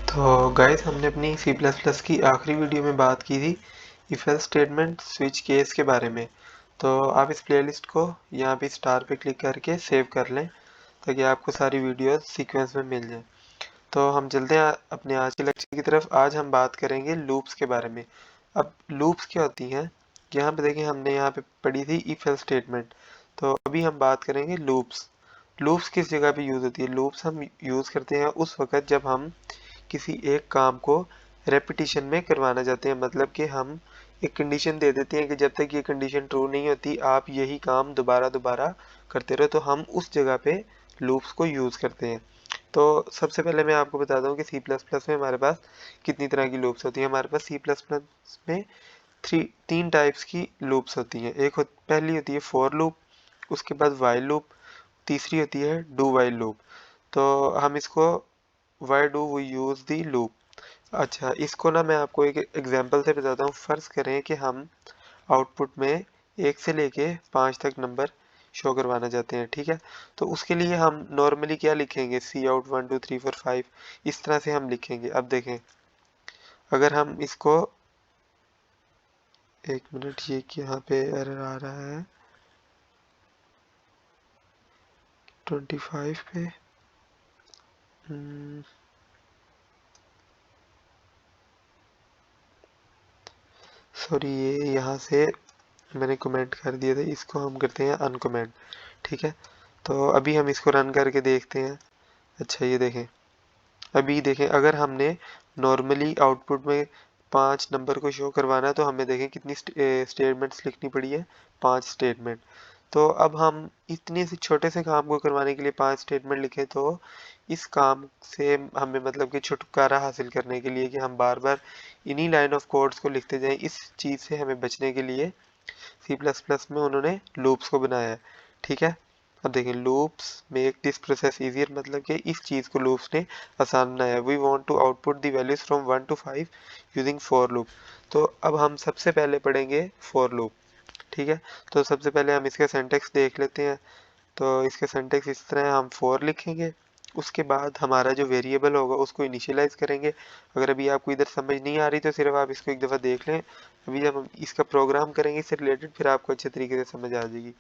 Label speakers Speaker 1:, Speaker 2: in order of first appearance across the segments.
Speaker 1: तो गाइस हमने अपनी C++ की आखिरी वीडियो में बात की थी if else statement switch case के बारे में। तो आप इस प्लेलिस्ट को यहाँ पे स्टार पे क्लिक करके सेव कर लें ताकि आपको सारी वीडियोस सीक्वेंस में मिल जाए। तो हम चलते हैं अपने आज के लेक्चर की तरफ। आज हम बात करेंगे लूप्स के बारे में। अब लूप्स क्या होती हैं, यहाँ पे देखिए हमने यहाँ पे पढ़ी थी इफ एल्स स्टेटमेंट। तो अभी हम बात करेंगे लूप्स। लूप्स किस जगह पे यूज़ होती है? लूप्स हम यूज़ करते हैं उस वक्त जब हम किसी एक काम को रेपिटेशन में करवाना चाहते हैं। मतलब कि हम एक कंडीशन दे देते हैं कि जब तक ये कंडीशन ट्रू नहीं होती आप यही काम दोबारा दोबारा करते रहो, तो हम उस जगह पे लूप्स को यूज़ करते हैं। तो सबसे पहले मैं आपको बताता हूँ कि C++ में हमारे पास कितनी तरह की लूप्स होती है। हमारे पास C++ में तीन टाइप्स की लूप्स होती हैं। पहली होती है फॉर लूप, उसके बाद वाइल लूप, तीसरी होती है डू वाइल लूप। तो हम इसको why do we use the loop. अच्छा, इसको ना मैं आपको एक एग्जांपल से बताता हूँ। फ़र्ज़ करें कि हम आउटपुट में 1 से लेके 5 तक नंबर शो करवाना चाहते हैं, ठीक है। तो उसके लिए हम नॉर्मली क्या लिखेंगे, सी आउट 1 2 3 4 5, इस तरह से हम लिखेंगे। अब देखें, अगर हम इसको, एक मिनट, ये यहाँ पे एरर आ रहा है 25 पे। सॉरी, ये यहाँ से मैंने कमेंट कर दिया था, इसको हम करते हैं अनकमेंट, ठीक है। तो अभी हम इसको रन करके देखते हैं। अच्छा, ये देखें, अभी देखें, अगर हमने नॉर्मली आउटपुट में 5 नंबर को शो करवाना है तो हमें देखें कितनी स्टेटमेंट्स लिखनी पड़ी है, 5 स्टेटमेंट। तो अब हम इतने से छोटे से काम को करवाने के लिए 5 स्टेटमेंट लिखें, तो इस काम से हमें मतलब कि छुटकारा हासिल करने के लिए कि हम बार बार इन्हीं लाइन ऑफ कोड्स को लिखते जाएं, इस चीज़ से हमें बचने के लिए C++ में उन्होंने लूप्स को बनाया है, ठीक है। अब देखें, loops make this process easier, मतलब कि इस चीज़ को लूप्स ने आसान बनाया है। We want to output the values from 1 to 5 using for loop. तो अब हम सबसे पहले पढ़ेंगे फॉर लूप, ठीक है। तो सबसे पहले हम इसका सिंटैक्स देख लेते हैं। तो इसका सिंटैक्स इस तरह है, हम फॉर लिखेंगे, उसके बाद हमारा जो वेरिएबल होगा उसको इनिशियलाइज करेंगे। अगर अभी आपको इधर समझ नहीं आ रही तो सिर्फ आप इसको एक दफ़ा देख लें। अभी जब हम इसका प्रोग्राम करेंगे इससे रिलेटेड, फिर आपको अच्छे तरीके से समझ आ जाएगी।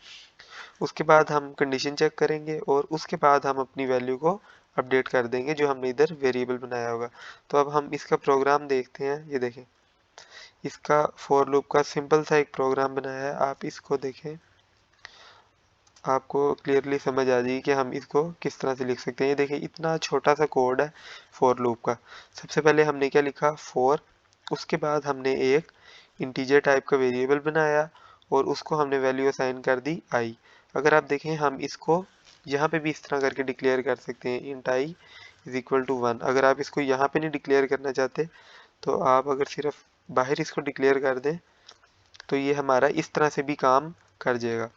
Speaker 1: उसके बाद हम कंडीशन चेक करेंगे और उसके बाद हम अपनी वैल्यू को अपडेट कर देंगे जो हमने इधर वेरिएबल बनाया होगा। तो अब हम इसका प्रोग्राम देखते हैं। ये देखें, इसका फॉर लूप का सिंपल सा एक प्रोग्राम बनाया है, आप इसको देखें, आपको क्लियरली समझ आ जाएगी कि हम इसको किस तरह से लिख सकते हैं। ये देखिए, इतना छोटा सा कोड है फॉर लूप का। सबसे पहले हमने क्या लिखा, फॉर, उसके बाद हमने एक इंटीजर टाइप का वेरिएबल बनाया और उसको हमने वैल्यू असाइन कर दी आई। अगर आप देखें, हम इसको यहाँ पे भी इस तरह करके डिक्लेयर कर सकते हैं, int i is equal to 1। अगर आप इसको यहाँ पे नहीं डिक्लेयर करना चाहते तो आप अगर सिर्फ बाहर इसको डिक्लेयर कर दें तो ये हमारा इस तरह से भी काम कर जाएगा,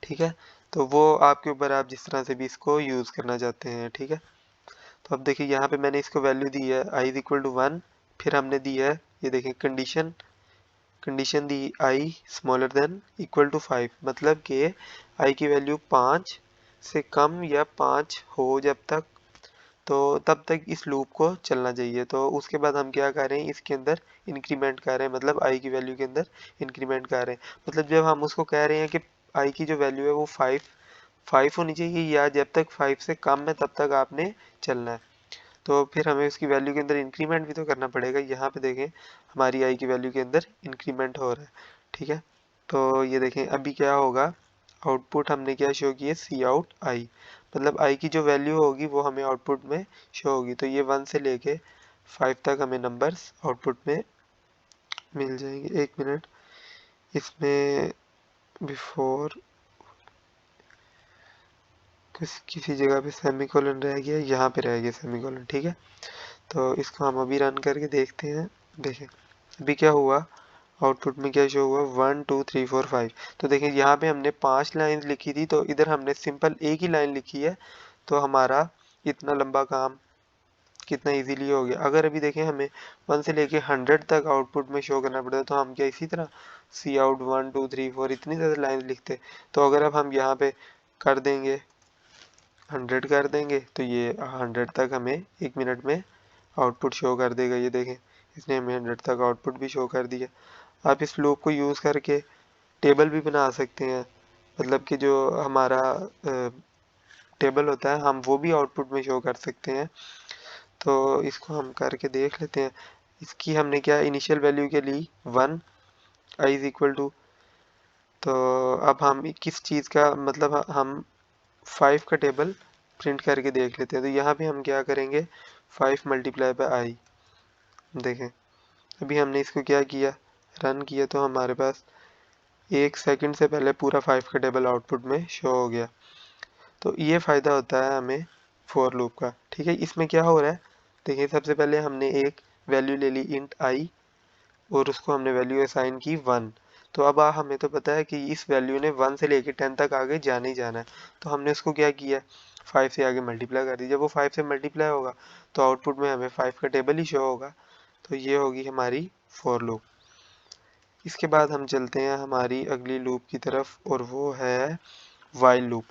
Speaker 1: ठीक है। तो वो आपके ऊपर, आप जिस तरह से भी इसको यूज़ करना चाहते हैं, ठीक है। तो अब देखिए, यहाँ पे मैंने इसको वैल्यू दी है आई इज इक्वल टू 1, फिर हमने दी है, ये देखिए, कंडीशन कंडीशन दी i smaller than equal to 5, मतलब कि आई की वैल्यू 5 से कम या 5 हो जब तक, तो तब तक इस लूप को चलना चाहिए। तो उसके बाद हम क्या कर रहे हैं, इसके अंदर इंक्रीमेंट कर रहे हैं, मतलब आई की वैल्यू के अंदर इंक्रीमेंट कर रहे हैं। मतलब जब हम उसको कह रहे हैं कि आई की जो वैल्यू है वो 5 होनी चाहिए या जब तक 5 से कम है तब तक आपने चलना है, तो फिर हमें उसकी वैल्यू के अंदर इंक्रीमेंट भी तो करना पड़ेगा। यहाँ पे देखें, हमारी आई की वैल्यू के अंदर इंक्रीमेंट हो रहा है, ठीक है। तो ये देखें, अभी क्या होगा, आउटपुट हमने क्या शो की है, सी आउट आई, मतलब आई की जो वैल्यू होगी वो हमें आउटपुट में शो होगी। तो ये 1 से लेके 5 तक हमें नंबर्स आउटपुट में मिल जाएंगे। एक मिनट, इसमें बिफोर किसी जगह पे सेमीकोलन रह गया, यहाँ पे रह गया सेमीकोलन, ठीक है। तो इसको हम अभी रन करके देखते हैं। देखें, अभी क्या हुआ, आउटपुट में क्या शो हुआ, 1 2 3 4 5। तो देखें, यहाँ पे हमने 5 लाइन लिखी थी तो इधर हमने सिंपल एक ही लाइन लिखी है, तो हमारा इतना लंबा काम कितना इजीली हो गया। अगर अभी देखें, हमें 1 से लेके 100 तक आउटपुट में शो करना पड़ता है, तो हम क्या इसी तरह सी आउट 1 2 3 4 इतनी ज़्यादा लाइन लिखते। तो अगर अब हम यहाँ पे कर देंगे 100 कर देंगे तो ये 100 तक हमें 1 मिनट में आउटपुट शो कर देगा। ये देखें इसने हमें 100 तक आउटपुट भी शो कर दिया। आप इस लूप को यूज़ करके टेबल भी बना सकते हैं, मतलब कि जो हमारा टेबल होता है हम वो भी आउटपुट में शो कर सकते हैं। तो इसको हम करके देख लेते हैं। इसकी हमने क्या इनिशियल वैल्यू के लिए 1 i इज इक्वल टू, तो अब हम किस चीज़ का मतलब हम 5 का टेबल प्रिंट करके देख लेते हैं। तो यहाँ पे हम क्या करेंगे 5 मल्टीप्लाई बाय आई। देखें अभी हमने इसको क्या किया रन किया तो हमारे पास 1 सेकंड से पहले पूरा 5 का टेबल आउटपुट में शो हो गया। तो ये फ़ायदा होता है हमें फॉर लूप का। ठीक है, इसमें क्या हो रहा है देखिए, सबसे पहले हमने एक वैल्यू ले ली इंट आई और उसको हमने वैल्यू असाइन की 1। तो अब हमें तो पता है कि इस वैल्यू ने 1 से लेके 10 तक आगे जाना ही जाना है। तो हमने उसको क्या किया 5 से आगे मल्टीप्लाई कर दिया। जब वो 5 से मल्टीप्लाई होगा तो आउटपुट में हमें 5 का टेबल ही शो होगा। तो ये होगी हमारी फॉर लूप। इसके बाद हम चलते हैं हमारी अगली लूप की तरफ और वो है वाइल लूप।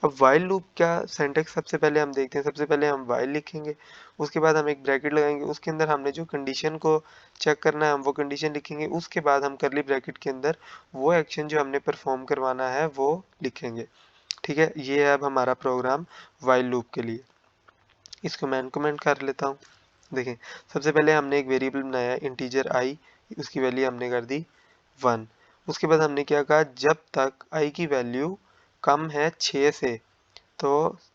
Speaker 1: अब वाइल लूप का सिंटैक्स सबसे पहले हम देखते हैं। सबसे पहले हम वाइल लिखेंगे, उसके बाद हम एक ब्रैकेट लगाएंगे, उसके अंदर हमने जो कंडीशन को चेक करना है हम वो कंडीशन लिखेंगे। उसके बाद हम करली ब्रैकेट के अंदर वो एक्शन जो हमने परफॉर्म करवाना है वो लिखेंगे। ठीक है, ये है अब हमारा प्रोग्राम वाइल लूप के लिए। इसको मैं कमेंट कर लेता हूँ। देखें सबसे पहले हमने एक वेरिएबल बनाया इंटीजर आई, उसकी वैल्यू हमने कर दी 1। उसके बाद हमने क्या कहा जब तक आई की वैल्यू कम है 6 से तो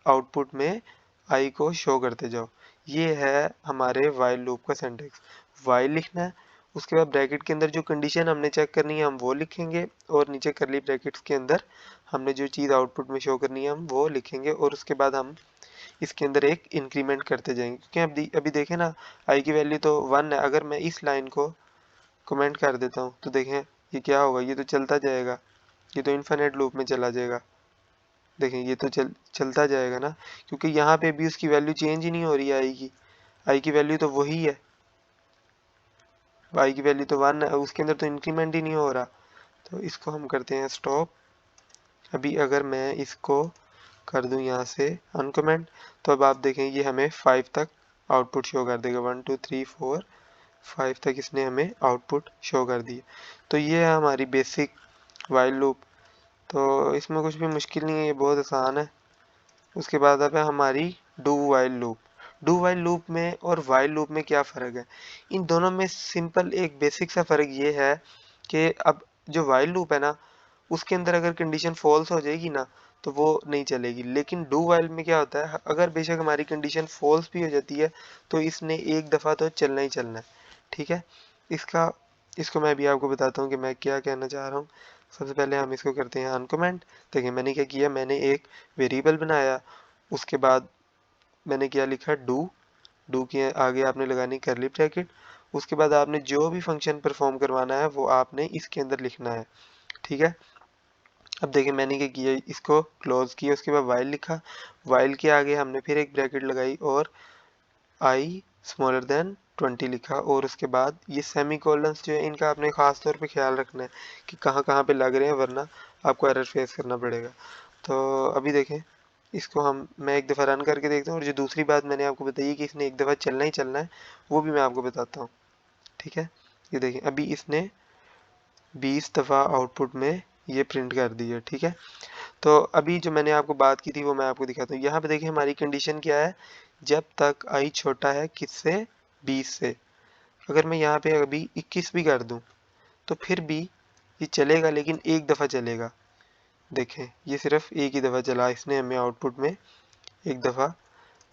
Speaker 1: आउटपुट में आई को शो करते जाओ। ये है हमारे वाइल लूप का सिंटैक्स। वाइल लिखना है, उसके बाद ब्रैकेट के अंदर जो कंडीशन हमने चेक करनी है हम वो लिखेंगे और नीचे करली ब्रैकेट्स के अंदर हमने जो चीज़ आउटपुट में शो करनी है हम वो लिखेंगे और उसके बाद हम इसके अंदर एक इंक्रीमेंट करते जाएंगे। क्योंकि अभी देखें ना आई की वैल्यू तो 1 है। अगर मैं इस लाइन को कमेंट कर देता हूँ तो देखें ये क्या होगा, ये तो चलता जाएगा, ये तो इन्फिनिट लूप में चला जाएगा। देखें ये तो चलता जाएगा ना, क्योंकि यहाँ पे भी उसकी वैल्यू चेंज ही नहीं हो रही है आई की वैल्यू तो वही है। आई की वैल्यू तो 1 है, उसके अंदर तो इंक्रीमेंट ही नहीं हो रहा। तो इसको हम करते हैं स्टॉप। अभी अगर मैं इसको कर दूं यहाँ से अनकमेंट तो अब आप देखें ये हमें 5 तक आउटपुट शो कर देगा। 1 2 3 4 5 तक इसने हमें आउटपुट शो कर दिया। तो ये है हमारी बेसिक वाइल लूप। तो इसमें कुछ भी मुश्किल नहीं है, ये बहुत आसान है। उसके बाद अब है हमारी do while loop. Do while loop में और वाइल लूप में क्या फ़र्क है, इन दोनों में सिंपल एक बेसिक सा फ़र्क ये है कि अब जो वाइल लूप है ना उसके अंदर अगर कंडीशन फॉल्स हो जाएगी ना तो वो नहीं चलेगी। लेकिन डू वाइल में क्या होता है अगर बेशक हमारी कंडीशन फॉल्स भी हो जाती है तो इसने एक दफ़ा तो चलना ही चलना है। ठीक है, इसको मैं भी आपको बताता हूँ कि मैं क्या कहना चाह रहा हूँ। सबसे पहले हम इसको करते हैं अनकमेंट। देखिए मैंने क्या किया, मैंने एक वेरिएबल बनाया, उसके बाद मैंने क्या लिखा डू के आगे आपने लगानी करली ब्रैकेट। उसके बाद आपने जो भी फंक्शन परफॉर्म करवाना है वो आपने इसके अंदर लिखना है। ठीक है, अब देखिए मैंने क्या किया, इसको क्लोज किया, उसके बाद वाइल लिखा, वाइल के आगे हमने फिर एक ब्रैकेट लगाई और आई स्मॉलर देन 20 लिखा और उसके बाद ये सेमी कोलन्स जो है इनका आपने ख़ास तौर पे ख्याल रखना है कि कहाँ कहाँ पे लग रहे हैं, वरना आपको एरर फेस करना पड़ेगा। तो अभी देखें इसको मैं एक दफ़ा रन करके देखता हूँ और जो दूसरी बात मैंने आपको बताई कि इसने एक दफ़ा चलना ही चलना है वो भी मैं आपको बताता हूँ। ठीक है, ये देखें अभी इसने 20 दफ़ा आउटपुट में ये प्रिंट कर दी है। ठीक है, तो अभी जो मैंने आपको बात की थी वो मैं आपको दिखाता हूँ। यहाँ पे देखिए हमारी कंडीशन क्या है, जब तक आई छोटा है किससे 20 से। अगर मैं यहाँ पे अभी 21 भी कर दूँ तो फिर भी ये चलेगा, लेकिन एक दफ़ा चलेगा। देखें ये सिर्फ एक ही दफ़ा चला, इसने हमें आउटपुट में एक दफ़ा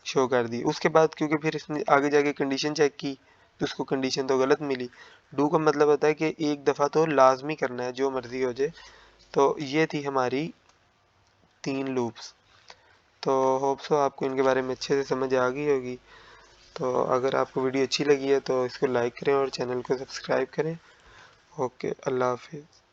Speaker 1: शो कर दी। उसके बाद क्योंकि फिर इसने आगे जाके कंडीशन चेक की तो उसको कंडीशन तो गलत मिली। डू का मतलब होता है कि एक दफ़ा तो लाजमी करना है जो मर्जी हो जाए। तो ये थी हमारी 3 लूप्स। तो होप सो आपको इनके बारे में अच्छे से समझ आ गई होगी। तो अगर आपको वीडियो अच्छी लगी है तो इसको लाइक करें और चैनल को सब्सक्राइब करें। ओके, अल्लाह हाफिज़।